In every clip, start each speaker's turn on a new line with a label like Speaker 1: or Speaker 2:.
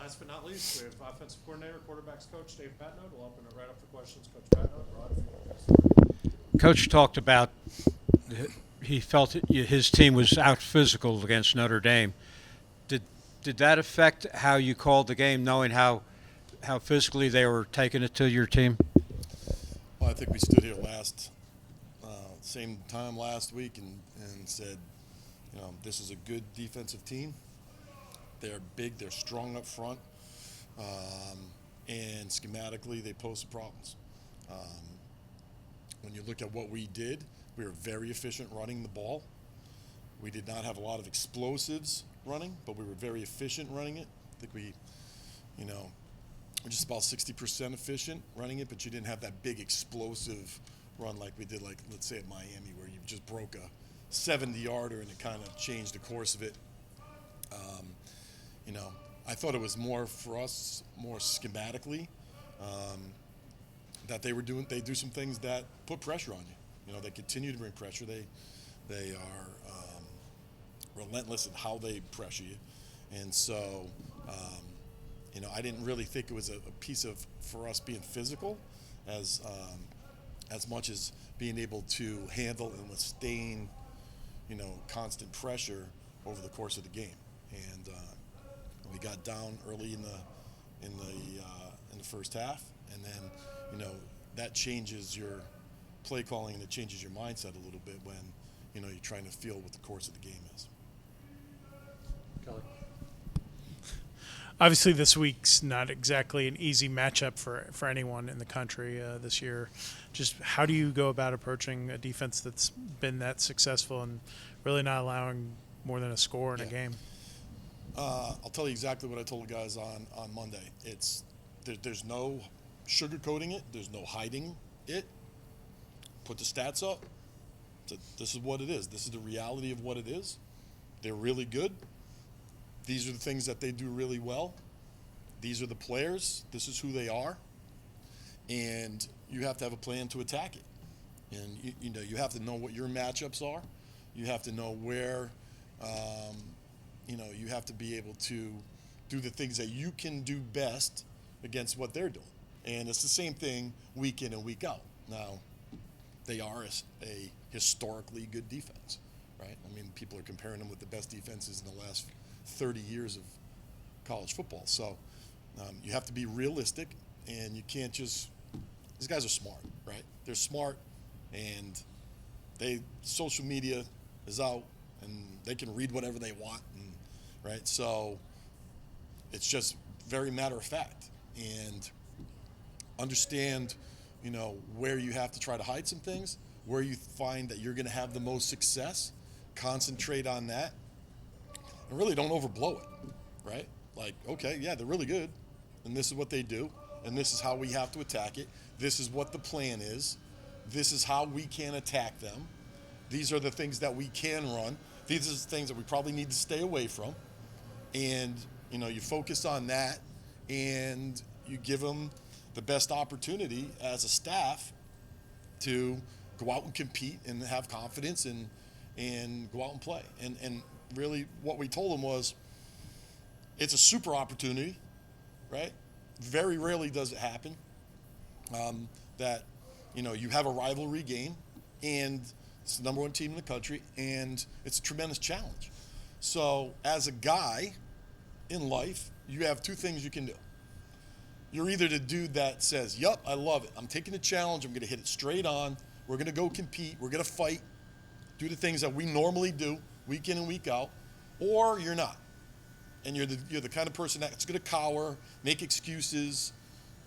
Speaker 1: last but not least, we have offensive coordinator, quarterbacks coach Dave Patenaude. We'll open it right up for questions. Coach Patenaude, Rod, if you want.
Speaker 2: Coach talked about he felt his team was out physical against Notre Dame. Did did that affect how you called the game, knowing how physically they were taking it to your team?
Speaker 3: Well, I think we stood here same time last week and said, this is a good defensive team. They're big, they're strong up front, and schematically they pose some problems. When you look at what we did, we were very efficient running the ball. We did not have a lot of explosives running, but we were very efficient running it. I think we're just about 60% efficient running it, but you didn't have that big explosive run like we did, like let's say at Miami, where you just broke a 70-yarder and it kind of changed the course of it. I thought it was more for us, more schematically, that they do some things that put pressure on you. They continue to bring pressure. They are relentless in how they pressure you, and so I didn't really think it was a piece of for us being physical as much as being able to handle and withstand constant pressure over the course of the game. And we got down early in the first half, and then that changes your play calling and it changes your mindset a little bit when you're trying to feel what the course of the game is.
Speaker 1: Kelly.
Speaker 4: Obviously, this week's not exactly an easy matchup for anyone in the country this year. Just how do you go about approaching a defense that's been that successful and really not allowing more than a score in a game?
Speaker 3: I'll tell you exactly what I told the guys on Monday. There's no sugarcoating it. There's no hiding it. Put the stats up. This is what it is. This is the reality of what it is. They're really good. These are the things that they do really well. These are the players. This is who they are. And you have to have a plan to attack it. And you have to know what your matchups are. You have to know where you have to be able to do the things that you can do best against what they're doing. And it's the same thing week in and week out. Now, they are a historically good defense, right? I mean, people are comparing them with the best defenses in the last 30 years of college football. So you have to be realistic, and you can't just – these guys are smart, right? They're smart, and social media is out, and they can read whatever they want, right? So it's just very matter of fact, and understand, where you have to try to hide some things, where you find that you're going to have the most success, concentrate on that, and really don't overblow it, right? Like, okay, yeah, they're really good, and this is what they do, and this is how we have to attack it. This is what the plan is. This is how we can attack them. These are the things that we can run. These are the things that we probably need to stay away from. And, you focus on that, and you give them the best opportunity as a staff to go out and compete and have confidence and go out and play. And really what we told them was it's a super opportunity, right? Very rarely does it happen that, you have a rivalry game, and it's the number one team in the country, and it's a tremendous challenge. So as a guy in life, you have two things you can do. You're either the dude that says, yup, I love it. I'm taking the challenge. I'm going to hit it straight on. We're going to go compete. We're going to fight, do the things that we normally do week in and week out. Or you're not. And you're the kind of person that's going to cower, make excuses,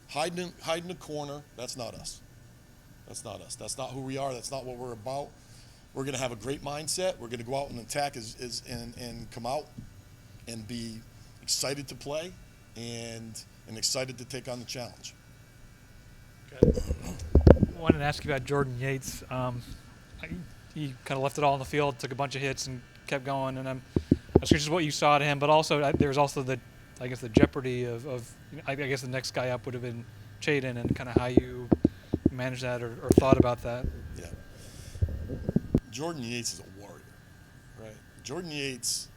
Speaker 3: hide in a corner. That's not us. That's not us. That's not who we are. That's not what we're about. We're going to have a great mindset. We're going to go out and attack and come out and be excited to play and excited to take on the challenge.
Speaker 1: Okay.
Speaker 5: I wanted to ask you about Jordan Yates. He kind of left it all on the field, took a bunch of hits, and kept going. And I was curious what you saw to him, but also there's also the jeopardy of I guess the next guy up would have been Chaden, and kind of how you managed that or thought about that.
Speaker 3: Yeah. Jordan Yates is a warrior, right? Jordan Yates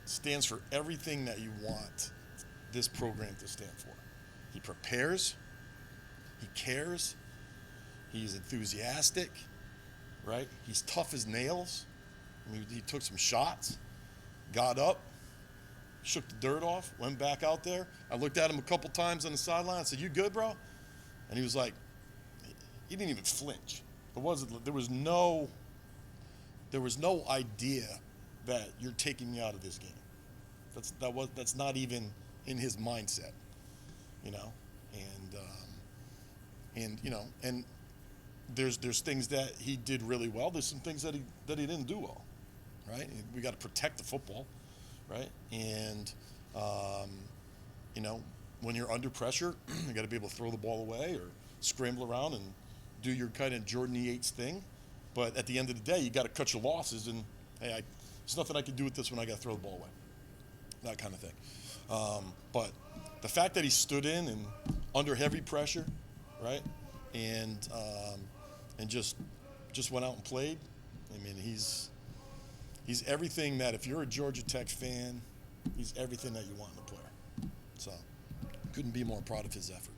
Speaker 3: stands for everything that you want this program to stand for. He prepares, he cares, he's enthusiastic, right? He's tough as nails. I mean, he took some shots, got up, shook the dirt off, went back out there. I looked at him a couple times on the sideline. I said, "You good, bro?" And he was like, he didn't even flinch. There was no idea that you're taking me out of this game. That's not even in his mindset, you know. And you know, and there's things that he did really well. There's some things that he didn't do well, right? We got to protect the football, right? And you know, when you're under pressure, you got to be able to throw the ball away or scramble around and do your kind of Jordan Yates thing. But at the end of the day, you got to cut your losses. And hey, there's nothing I can do with this when I got to throw the ball away. That kind of thing. But the fact that he stood in and under heavy pressure, right, and just went out and played. I mean, he's everything that, if you're a Georgia Tech fan, he's everything that you want in a player. So couldn't be more proud of his effort.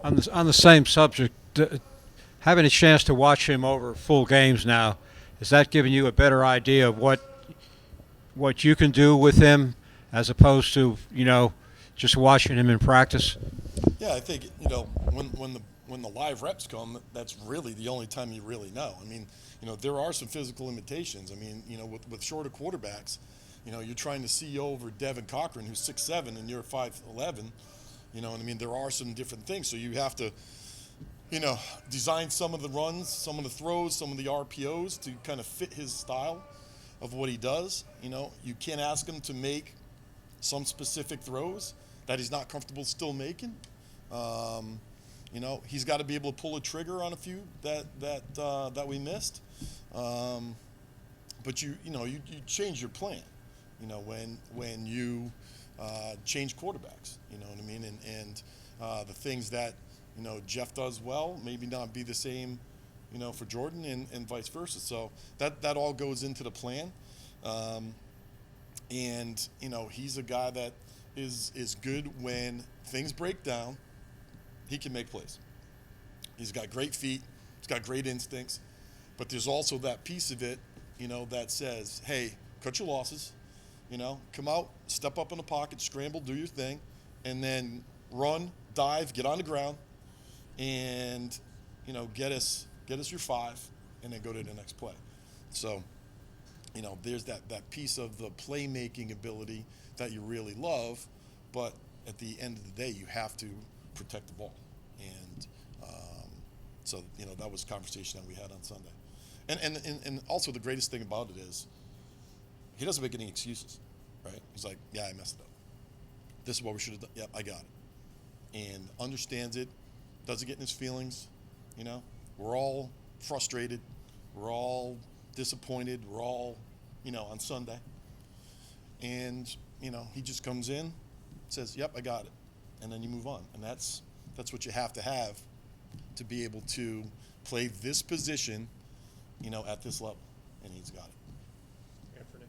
Speaker 2: On the same subject, having a chance to watch him over full games now, is that giving you a better idea of what you can do with him, as opposed to, you know, just watching him in practice?
Speaker 3: Yeah, I think, you know, when the live reps come, that's really the only time you really know. I mean, you know, there are some physical limitations. I mean, you know, with shorter quarterbacks, you know, you're trying to see over Devin Cochran, who's 6'7", and you're 5'11". You know what I mean? There are some different things. So you have to, you know, design some of the runs, some of the throws, some of the RPOs to kind of fit his style of what he does. You know, you can't ask him to make some specific throws that he's not comfortable still making. You know, he's got to be able to pull a trigger on a few that we missed. But you change your plan. You know, when you change quarterbacks, you know what I mean? And the things that, you know, Jeff does well, maybe not be the same, you know, for Jordan, and vice versa. So that all goes into the plan. And, you know, he's a guy that is good when things break down. He can make plays. He's got great feet. He's got great instincts. But there's also that piece of it, you know, that says, hey, cut your losses. You know, come out, step up in the pocket, scramble, do your thing, and then run, dive, get on the ground, and, you know, get us your 5, and then go to the next play. So, you know, there's that piece of the playmaking ability that you really love, but at the end of the day, you have to protect the ball. And so, you know, that was a conversation that we had on Sunday. And also the greatest thing about it is he doesn't make any excuses, right? He's like, yeah, I messed it up. This is what we should have done. Yep, I got it. And understands it, doesn't get in his feelings. You know, we're all frustrated. We're all disappointed. We're all, you know, on Sunday. And, you know, he just comes in, says, yep, I got it. And then you move on. And that's what you have to be able to play this position, you know, at this level. And he's got it.
Speaker 1: Anthony.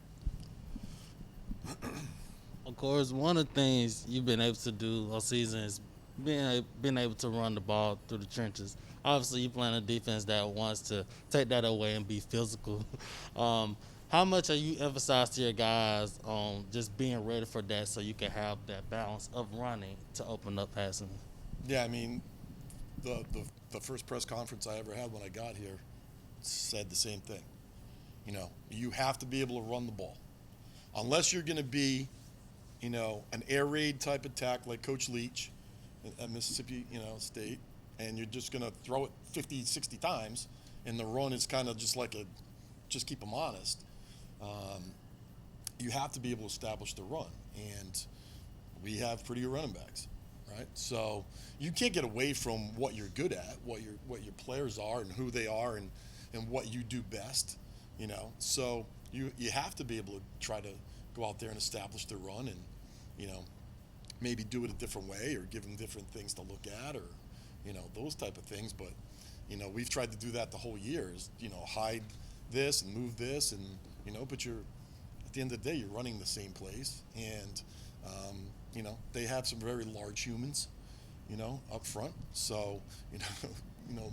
Speaker 6: Of course, one of the things you've been able to do all season is been able to run the ball through the trenches. Obviously, you're playing a defense that wants to take that away and be physical. How much are you emphasized to your guys on just being ready for that, so you can have that balance of running to open up passing?
Speaker 3: Yeah, I mean, the first press conference I ever had when I got here said the same thing. You know, you have to be able to run the ball. Unless you're going to be, you know, an air raid type attack like Coach Leach at Mississippi, you know, State, and you're just going to throw it 50, 60 times, and the run is kind of just like just keep them honest. You have to be able to establish the run, and we have pretty good running backs, right? So you can't get away from what you're good at, what your players are, and who they are, and what you do best, you know. So you have to be able to try to go out there and establish the run, and, you know, maybe do it a different way, or give them different things to look at, or, you know, those type of things. But, you know, we've tried to do that the whole year, is, you know, hide this and move this, and, you know, but at the end of the day, you're running the same plays, and they have some very large humans, up front. So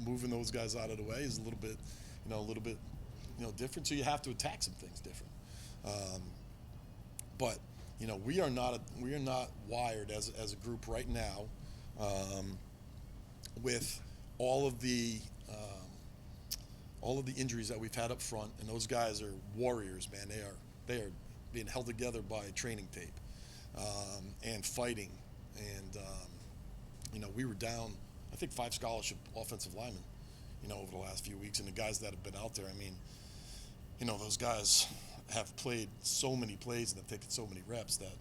Speaker 3: moving those guys out of the way is a little bit different. So you have to attack some things different. But we are not wired as a group right now with all of the injuries that we've had up front, and those guys are warriors, man. They are being held together by training tape and fighting. And we were down, I think, 5 scholarship offensive linemen, over the last few weeks, and the guys that have been out there. I mean, those guys have played so many plays and have taken so many reps that,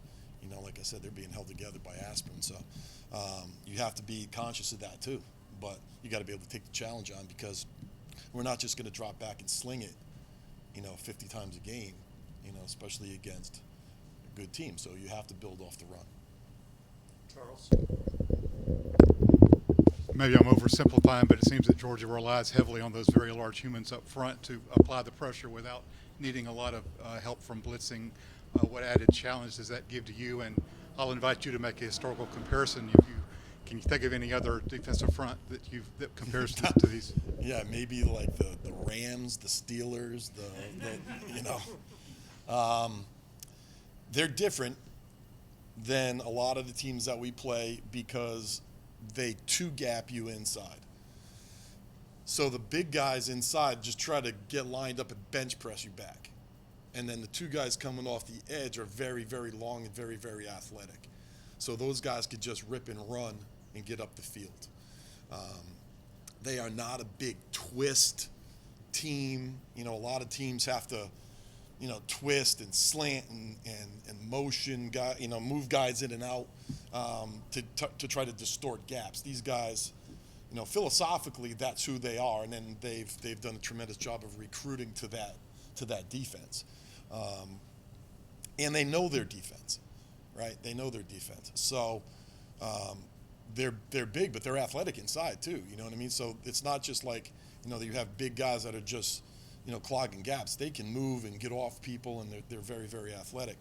Speaker 3: like I said, they're being held together by aspirin. So you have to be conscious of that too. But you got to be able to take the challenge on, because we're not just going to drop back and sling it, 50 times a game, especially against a good team. So you have to build off the run.
Speaker 1: Charles?
Speaker 7: Maybe I'm oversimplifying, but it seems that Georgia relies heavily on those very large humans up front to apply the pressure without needing a lot of help from blitzing. What added challenge does that give to you? And I'll invite you to make a historical comparison. Can you think of any other defensive front that compares to these?
Speaker 3: Yeah, maybe like the Rams, the Steelers, they're different than a lot of the teams that we play because they two-gap you inside. So the big guys inside just try to get lined up and bench press you back. And then the two guys coming off the edge are very, very long and very, very athletic. So those guys could just rip and run and get up the field. They are not a big twist team. A lot of teams have to, twist and slant and motion, move guys in and out to try to distort gaps. These guys, philosophically, that's who they are, and then they've done a tremendous job of recruiting to that defense. And they know their defense, right? They know their defense. So they're big, but they're athletic inside too. You know what I mean? So it's not just like that you have big guys that are just clogging gaps. They can move and get off people, and they're very, very athletic.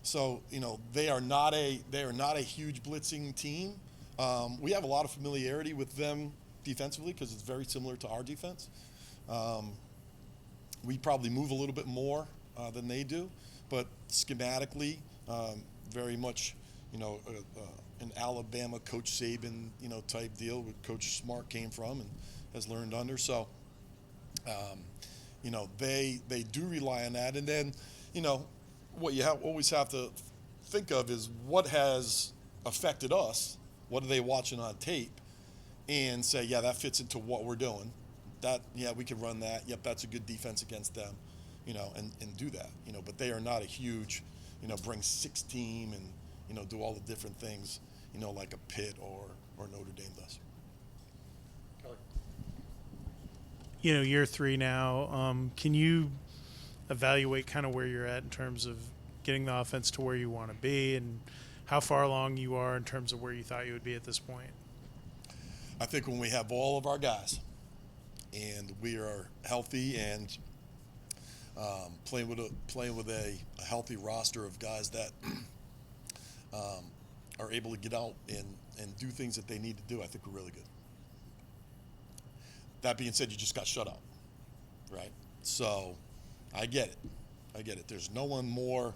Speaker 3: So they are not a huge blitzing team. We have a lot of familiarity with them defensively because it's very similar to our defense. We probably move a little bit more than they do, but schematically, very much an Alabama Coach Saban type deal, where Coach Smart came from and has learned under. So they do rely on that, and then what you always have to think of is what has affected us. What are they watching on tape, and say, yeah, that fits into what we're doing. That, yeah, we can run that. Yep, that's a good defense against them, and do that. But they are not a huge, bring 6 team and do all the different things, like a Pitt or Notre Dame does.
Speaker 1: Kelly?
Speaker 4: Year 3 now. Can you evaluate kind of where you're at in terms of getting the offense to where you want to be, and how far along you are in terms of where you thought you would be at this point?
Speaker 3: I think when we have all of our guys and we are healthy and playing with a healthy roster of guys that are able to get out and do things that they need to do, I think we're really good. That being said, you just got shut out, right? So I get it. There's no one more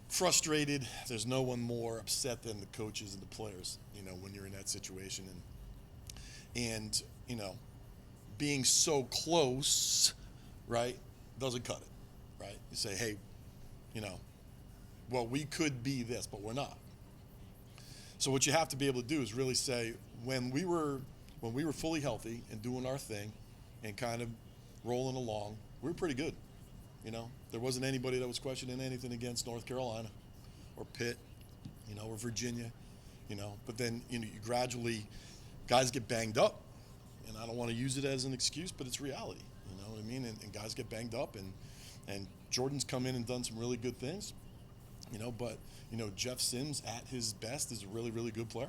Speaker 3: frustrated. There's no one more upset than the coaches and the players, when you're in that situation. And being so close, right, doesn't cut it, right? You say, hey, well, we could be this, but we're not. So what you have to be able to do is really say, when we were fully healthy and doing our thing and kind of rolling along, we were pretty good. There wasn't anybody that was questioning anything against North Carolina or Pitt, or Virginia, But then, you gradually, guys get banged up, and I don't want to use it as an excuse, but it's reality. You know what I mean? And guys get banged up, and Jordan's come in and done some really good things, But Jeff Sims at his best is a really, really good player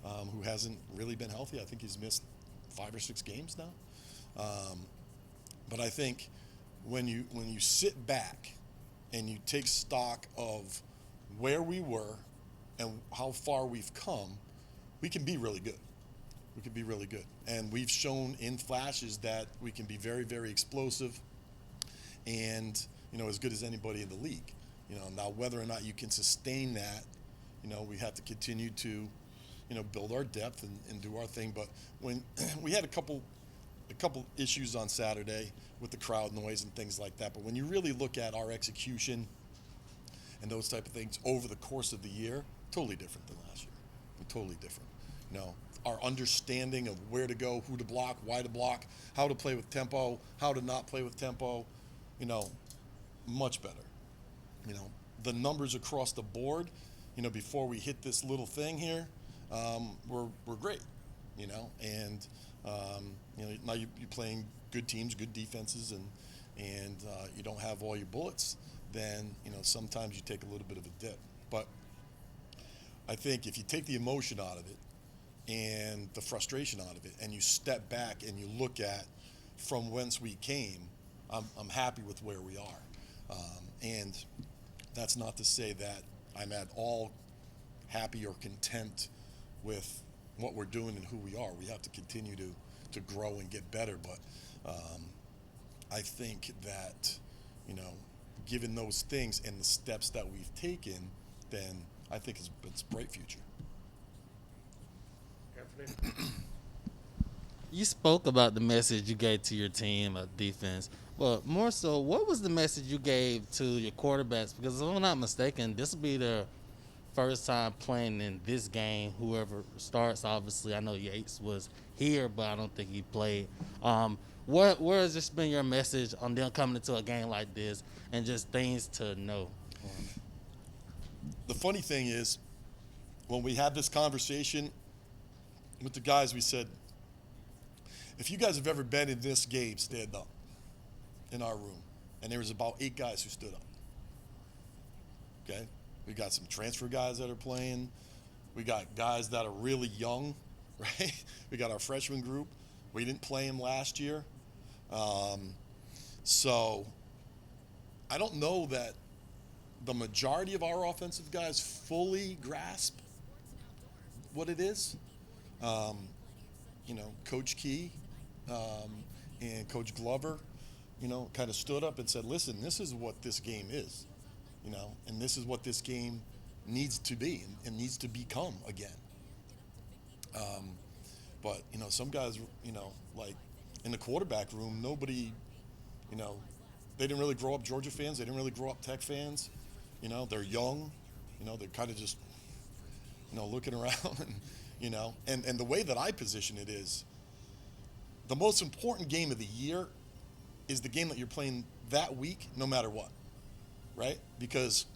Speaker 3: who hasn't really been healthy. I think he's missed 5 or 6 games now. But I think when you sit back and you take stock of where we were and how far we've come, we can be really good. We can be really good. And we've shown in flashes that we can be very, very explosive and, as good as anybody in the league. Now whether or not you can sustain that, we have to continue to, build our depth and do our thing. But when we had a couple issues on Saturday with the crowd noise and things like that, but when you really look at our execution and those type of things over the course of the year, totally different than last year. Totally different. Our understanding of where to go, who to block, why to block, how to play with tempo, how to not play with tempo, much better. The numbers across the board, before we hit this little thing here, were great, and now you're playing good teams, good defenses, and you don't have all your bullets, then sometimes you take a little bit of a dip. But I think if you take the emotion out of it and the frustration out of it, and you step back and you look at from whence we came, I'm happy with where we are. And that's not to say that I'm at all happy or content with what we're doing and who we are. We have to continue to grow and get better. But I think that, given those things and the steps that we've taken, then I think it's a bright future.
Speaker 1: Anthony?
Speaker 6: You spoke about the message you gave to your team of defense, but more so, what was the message you gave to your quarterbacks? Because if I'm not mistaken, this will be their first time playing in this game. Whoever starts, obviously, I know Yates was here, but I don't think he played. Where has this been your message on them coming into a game like this and just things to know?
Speaker 3: The funny thing is, when we had this conversation with the guys, we said, if you guys have ever been in this game, stand up in our room. And there was about 8 guys who stood up. Okay? We got some transfer guys that are playing. We got guys that are really young, right? We got our freshman group. We didn't play them last year. So I don't know that the majority of our offensive guys fully grasp what it is. Coach Key and Coach Glover, kind of stood up and said, listen, this is what this game is, and this is what this game needs to be and needs to become again. But, some guys, like in the quarterback room, nobody, they didn't really grow up Georgia fans. They didn't really grow up Tech fans. They're young, they're kind of just, looking around and the way that I position it is, the most important game of the year is the game that you're playing that week, no matter what, right? Because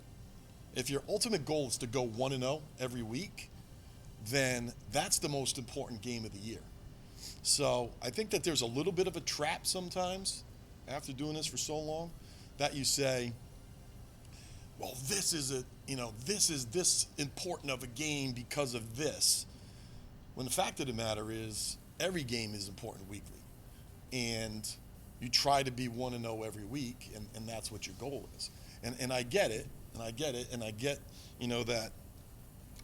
Speaker 3: if your ultimate goal is to go 1-0 every week, then that's the most important game of the year. So I think that there's a little bit of a trap sometimes after doing this for so long that you say, well, this is this important of a game because of this. When the fact of the matter is, every game is important weekly. And you try to be 1-0 every week, and that's what your goal is. And I get it, and I get that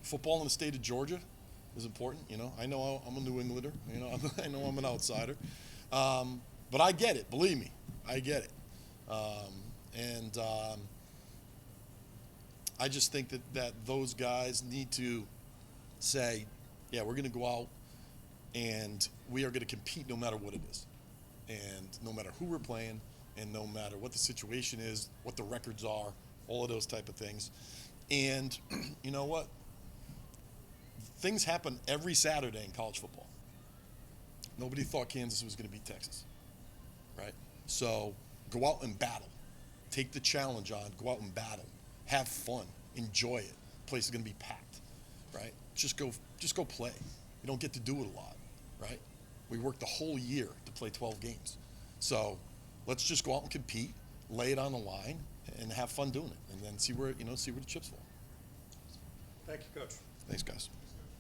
Speaker 3: football in the state of Georgia is important. I know I'm a New Englander. I know I'm an outsider. But I get it. Believe me, I get it. I just think that those guys need to say, yeah, we're going to go out and we are going to compete no matter what it is. And no matter who we're playing and no matter what the situation is, what the records are, all of those type of things. And you know what? Things happen every Saturday in college football. Nobody thought Kansas was going to beat Texas, right? So go out and battle. Take the challenge on. Go out and battle. Have fun. Enjoy it. The place is going to be packed, right? Just go play. You don't get to do it a lot, right? We worked the whole year to play 12 games. So let's just go out and compete, lay it on the line, and have fun doing it, and then see where the chips fall.
Speaker 1: Thank you, Coach.
Speaker 3: Thanks, guys.